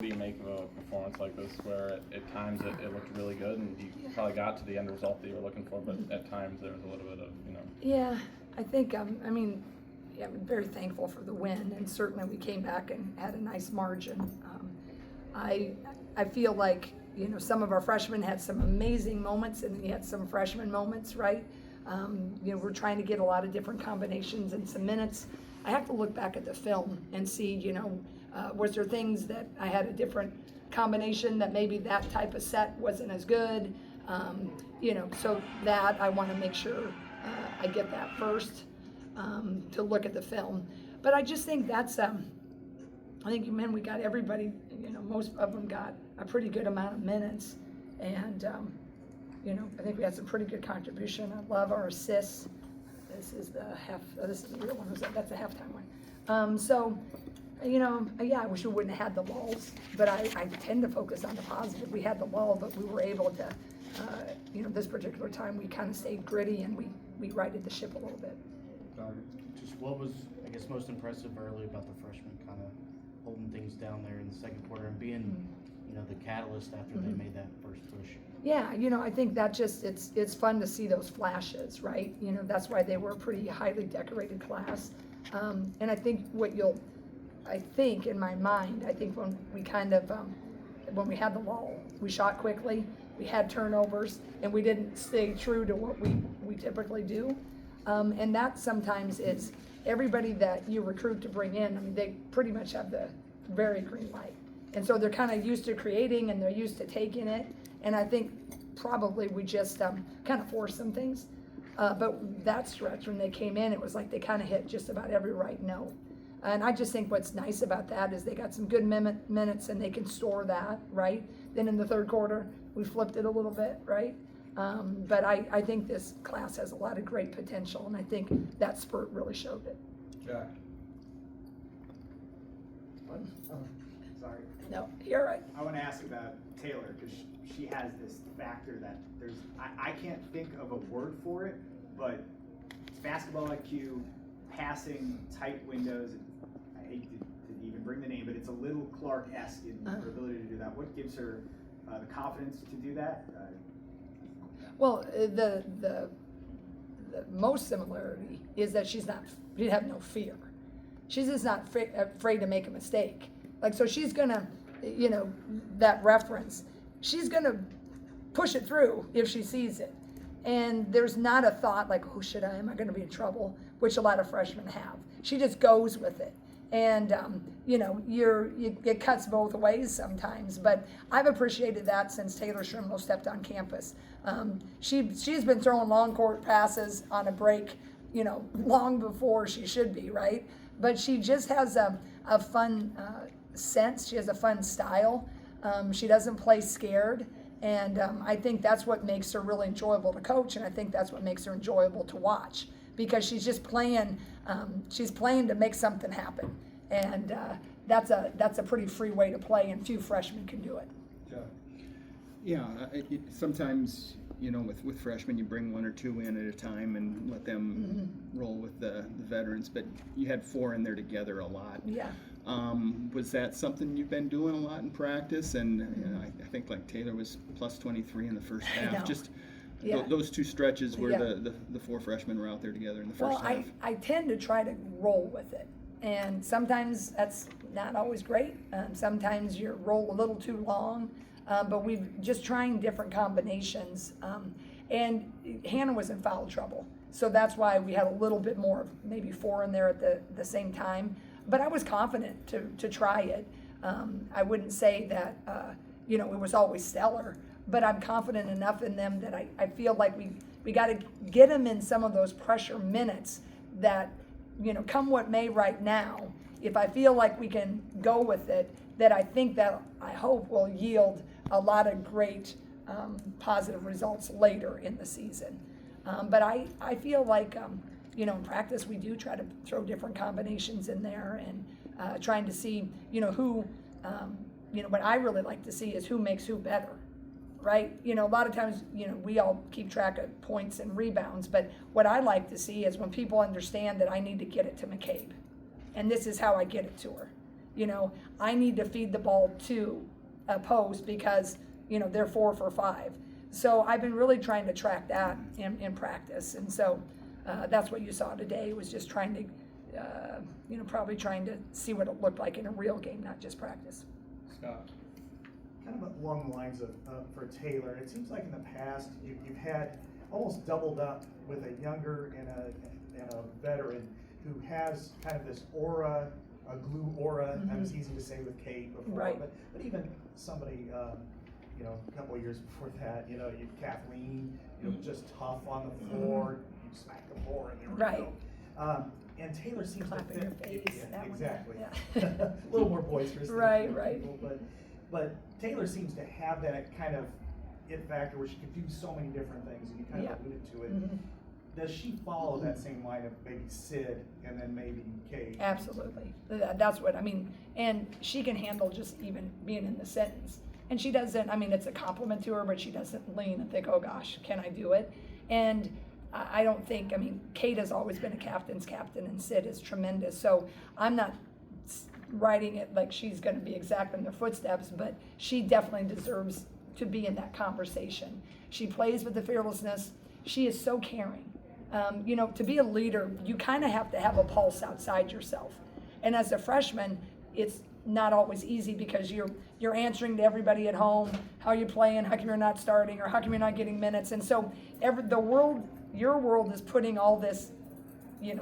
What do you make of a performance like this where at times it looked really good and you probably got to the end result that you were looking for, but at times there was a little bit of, Yeah, I think, I'm very thankful for the win, and certainly we came back and had a nice margin. I feel like, some of our freshmen had some amazing moments, and we had some freshman moments, right? We're trying to get a lot of different combinations and some minutes. I have to look back at the film and see, was there things that I had a different combination that maybe that type of set wasn't as good? So that I want to make sure I get that first to look at the film. But I just think that's, I think, man, we got everybody, most of them got a pretty good amount of minutes. And, I think we had some pretty good contribution. I love our assists. This is the real one. That's the halftime one. Yeah, I wish we wouldn't have had the lulls, but I tend to focus on the positive. We had the lull, but we were able to, this particular time we kind of stayed gritty and we righted the ship a little bit. Just what was, I guess, most impressive early about the freshmen kind of holding things down there in the second quarter and being, the catalyst after they made that first push? Yeah, I think that just, it's fun to see those flashes, right? That's why they were a pretty highly decorated class. And I think in my mind, when we when we had the lull, we shot quickly, we had turnovers, and we didn't stay true to what we typically do. And that sometimes is everybody that you recruit to bring in, they pretty much have the very green light. And so they're kind of used to creating and they're used to taking it. And I think probably we just kind of forced some things. But that stretch, when they came in, it was like they kind of hit just about every right note. And I just think what's nice about that is they got some good minutes and they can store that, right? Then in the third quarter, we flipped it a little bit, right? But I think this class has a lot of great potential, and I think that spurt really showed it. Jack. Sorry. No, you're right. I want to ask about Taylor because she has this factor that I can't think of a word for it, but it's basketball IQ, passing, tight windows. I hate to even bring the name, but it's a little Clark-esque in her ability to do that. What gives her the confidence to do that? Well, the most similarity is that she have no fear. She's just not afraid to make a mistake. So she's gonna, that reference, she's gonna push it through if she sees it. And there's not a thought like, oh, am I gonna be in trouble? Which a lot of freshmen have. She just goes with it. And, it cuts both ways sometimes, but I've appreciated that since Taylor Shrimlow stepped on campus. She's been throwing long court passes on a break, long before she should be, right? But she just has a fun sense. She has a fun style. She doesn't play scared. And I think that's what makes her really enjoyable to coach, and I think that's what makes her enjoyable to watch, because she's just playing. She's playing to make something happen, and that's a pretty free way to play, and few freshmen can do it. Yeah, sometimes with freshmen you bring one or two in at a time and let them roll with the veterans, but you had four in there together a lot. Yeah. Was that something you've been doing a lot in practice? And I think like Taylor was plus 23 in the first half. Just those two stretches where the four freshmen were out there together in the first half. I tend to try to roll with it, and sometimes that's not always great. Sometimes you roll a little too long, but we've just trying different combinations. And Hannah was in foul trouble, so that's why we had a little bit more, maybe four in there at the same time. But I was confident to try it. I wouldn't say that it was always stellar, but I'm confident enough in them that I feel like we got to get them in some of those pressure minutes that, come what may right now, if I feel like we can go with it, that I think that I hope will yield a lot of great positive results later in the season. But I feel like, in practice we do try to throw different combinations in there and trying to see, who, what I really like to see is who makes who better, right? A lot of times, we all keep track of points and rebounds, but what I like to see is when people understand that I need to get it to McCabe, and this is how I get it to her. I need to feed the ball to a post because, they're 4 for 5. So I've been really trying to track that in practice. And so that's what you saw today, was just trying to, probably trying to see what it looked like in a real game, not just practice. Scott. Kind of along the lines of for Taylor, it seems like in the past you've had almost doubled up with a younger and a veteran who has kind of this aura, a glue aura. That was easy to say with Kate before, Right. but even somebody a couple of years before that, you Kathleen, just tough on the floor, you smack the floor and there we Right. go. And Taylor seems Clap to in your fit. face, Yeah, that one, exactly. yeah. A little more boisterous. than Right, other right. people, but Taylor seems to have that kind of it factor where she can do so many different things, and you kind Yeah. of alluded to it. Mhm. Does she follow that same line of maybe Sid and then maybe Kate? Absolutely. That's what I mean. And she can handle just even being in the sentence. And she doesn't, it's a compliment to her, but she doesn't lean and think, oh gosh, can I do it? And I don't think, Kate has always been a captain's captain, and Sid is tremendous. So I'm not writing it like she's going to be exactly in their footsteps, but she definitely deserves to be in that conversation. She plays with the fearlessness. She is so caring. To be a leader, you kind of have to have a pulse outside yourself. And as a freshman, it's not always easy because you're answering to everybody at home, how you playing, how come you're not starting, or how come you're not getting minutes. And so your world is putting all this,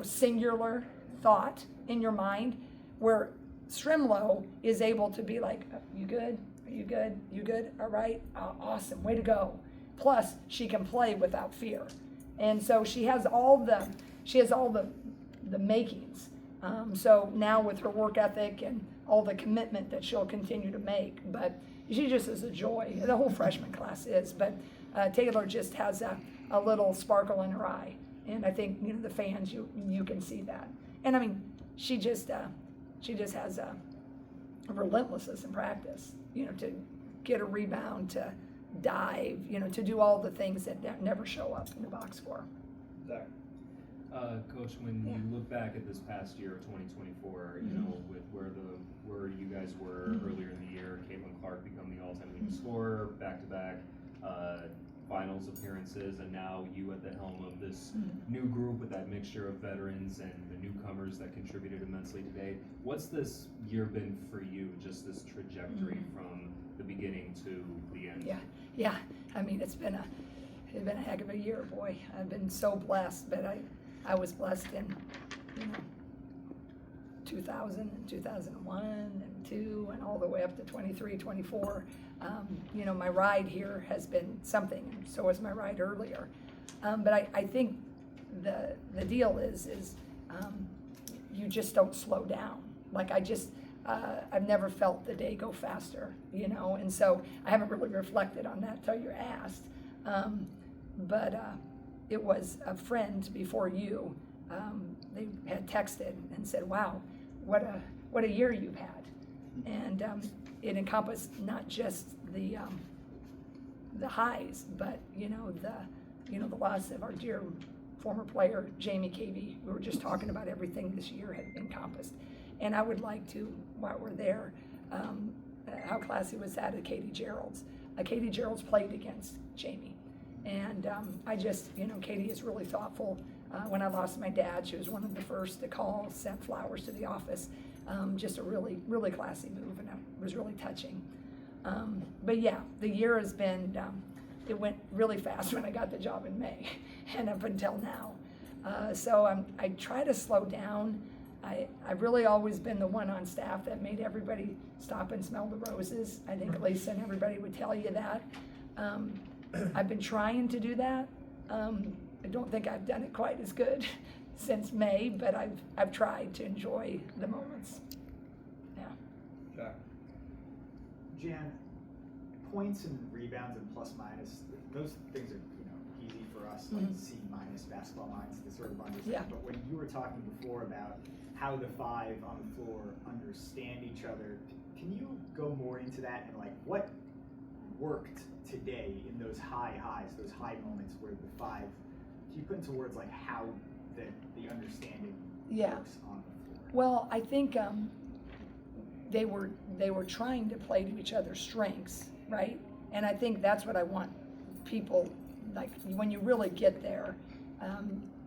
singular thought in your mind, where Strimlow is able to be like, you good? Are you good? You good? All right? Awesome. Way to go. Plus, she can play without fear. And so she has all the makings. So now with her work ethic and all the commitment that she'll continue to make, but she just is a joy. The whole freshman class is, but Taylor just has a little sparkle in her eye. And I think, the fans, you can see that. And she just has a relentlessness in practice, to get a rebound, to dive, to do all the things that never show up in the box score. Zach. Coach, when you look back at this past year of 2024, with where you guys were earlier in the year, Caitlin Clark become the all-time leading scorer, back-to-back finals appearances, and now you at the helm of this new group with that mixture of veterans and the newcomers that contributed immensely today. What's this year been for you, just this trajectory from the beginning to the end? Yeah. It's been a heck of a year, boy. I've been so blessed, but I was blessed in 2000 and 2001 and 2 and all the way up to 23, 24. My ride here has been something, and so was my ride earlier. But I think the deal is you just don't slow down. Like I've never felt the day go faster, and so I haven't really reflected on that till you're asked. But it was a friend before you. They had texted and said, "Wow, what a year you've had," and it encompassed not just the highs, but the loss of our dear former player Jamie Cavey. We were just talking about everything this year had encompassed, and I would like to, while we're there, how classy was that at Katie Gerald's? Katie Gerald's played against Jamie, and I just, Katie is really thoughtful. When I lost my dad, she was one of the first to call, sent flowers to the office. Just a really, really classy move, and it was really touching. But yeah, the year has been, it went really fast when I got the job in May, and up until now. So I try to slow down. I've really always been the one on staff that made everybody stop and smell the roses. I think Lisa and everybody would tell you that. I've been trying to do that. I don't think I've done it quite as good since May, but I've tried to enjoy the moments. Yeah. Jack. Jan, points and rebounds and plus minus, those things are easy for us, like C minus basketball minds to sort of understand. Yeah. But when you were talking before about how the five on the floor understand each other, can you go more into that and what worked today in those high highs, those high moments where the five? Can you put into words how the understanding works on the floor? Well, I think they were trying to play to each other's strengths, right? And I think that's what I want people, like, when you really get there,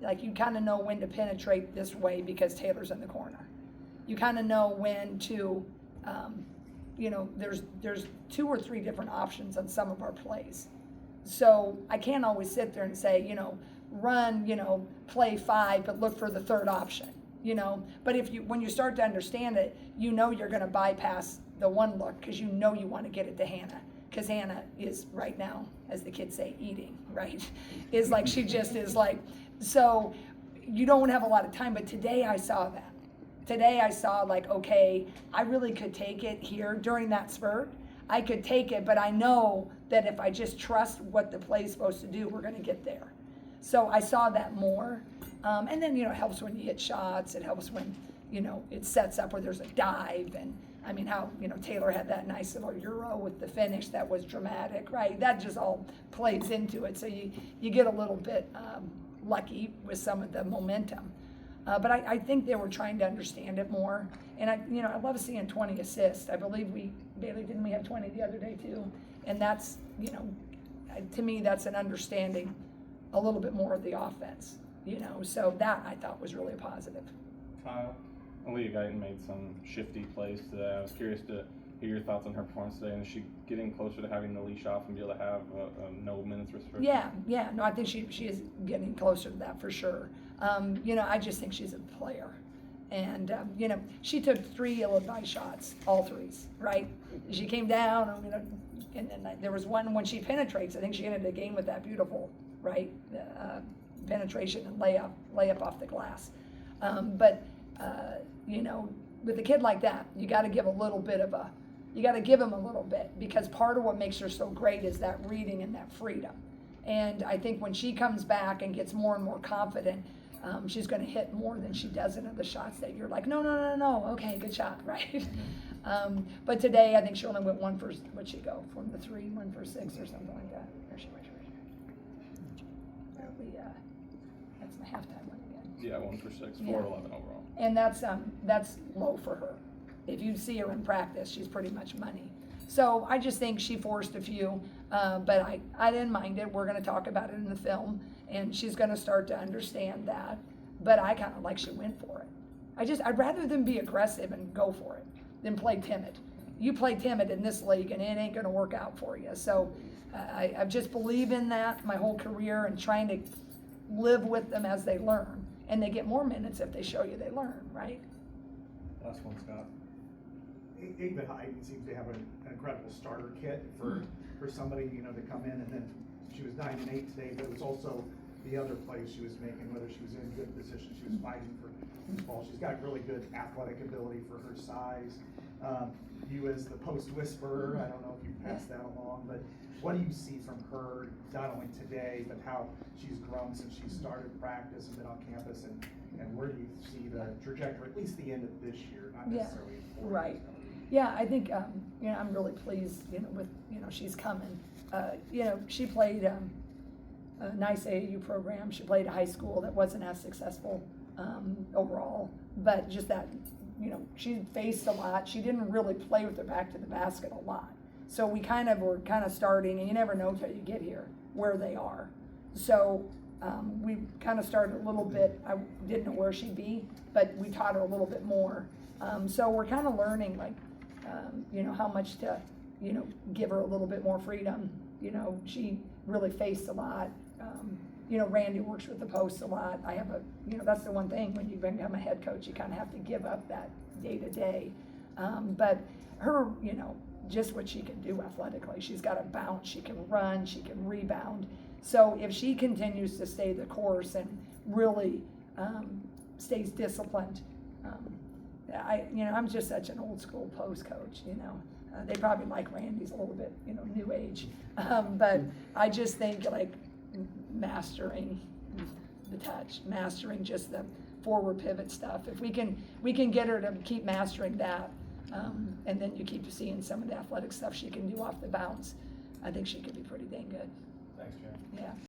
like, you kind of know when to penetrate this way because Taylor's in the corner. You kind of know when to, you know, there's 2 or 3 different options on some of our plays. So I can't always sit there and say, you know, run, you know, play 5, but look for the 3rd option, you know. But when you start to understand it, you know you're going to bypass the one look because you know you want to get it to Hannah. Because Hannah is right now, as the kids say, eating, right? Is like, she just is like, so you don't have a lot of time, but today I saw that. Today I saw, like, okay, I really could take it here during that spurt. I could take it, but I know that if I just trust what the play is supposed to do, we're going to get there. So I saw that more. And then, you know, it helps when you hit shots. It helps when, you know, it sets up where there's a dive. And I mean, how, you know, Taylor had that nice little Euro with the finish that was dramatic, right? That just all plays into it. So you get a little bit lucky with some of the momentum. But I think they were trying to understand it more. And I love seeing 20 assists. I believe Bailey, didn't we have 20 the other day too? And that's, you know, to me, that's an understanding a little bit more of the offense, you know. So that I thought was really positive. Kyle, Aaliyah Guyton made some shifty plays today. I was curious to hear your thoughts on her performance today. And is she getting closer to having the leash off and be able to have no minutes restriction? Yeah. No, I think she is getting closer to that for sure. You know, I just think she's a player. And, you know, she took 3 ill-advised shots, all 3s, right? She came down, you know, and then there was one when she penetrates. I think she ended the game with that beautiful, right, penetration and layup off the glass. But you know, with a kid like that, you got to give him a little bit, because part of what makes her so great is that reading and that freedom. And I think when she comes back and gets more and more confident, she's going to hit more than she does in the shots that you're like, no, okay, good shot, right? But today, I think she only went 1 for, what'd she go, from the 3, 1 for 6 or something like that. There she went. That's my halftime one again. Yeah, 1 for 6, 4 Yeah. 11 overall. And that's low for her. If you see her in practice, she's pretty much money. So I just think she forced a few, but I didn't mind it. We're going to talk about it in the film, and she's going to start to understand that. But I kind of like she went for it. I'd rather than be aggressive and go for it than play timid. You play timid in this league, and it ain't going to work out for you. So I just believe in that my whole career, and trying to live with them as they learn. And they get more minutes if they show you they learn, right? Last one, Scott. Ava Hyden seems to have an incredible starter kit for somebody, you know, to come in, and then she was 9 and 8 today, but it was also the other plays she was making, whether she was in good position, she was fighting for the ball. She's got really good athletic ability for her size. You as the post whisperer, I don't know if you passed that along, but what do you see from her, not only today, but how she's grown since she started practice and been on campus, and where do you see the trajectory, at least the end of this year, not necessarily in 4 Right. years? Yeah, I think, you know, I'm really pleased, you know, with, you know, she's coming. You know, she played a nice AAU program. She played a high school that wasn't as successful overall, but just that, you know, she faced a lot. She didn't really play with her back to the basket a lot. So we were starting, and you never know till you get here where they are. So we kind of started a little bit. I didn't know where she'd be, but we taught her a little bit more. So we're kind of learning, like, you know, how much to, you know, give her a little bit more freedom. You know, she really faced a lot. You know, Randy works with the post a lot. You know, that's the one thing, when you become a head coach, you kind of have to give up that day to day. But her, you know, just what she can do athletically. She's got a bounce, she can run, she can rebound. So if she continues to stay the course and really stays disciplined, I'm just such an old school post coach, you know. They probably like Randy's a little bit, you know, new age. But I just think, like, mastering the touch, mastering just the forward pivot stuff. If we can get her to keep mastering that, and then you keep seeing some of the athletic stuff she can do off the bounce, I think she could be pretty dang good. Thanks, Jen. Yeah.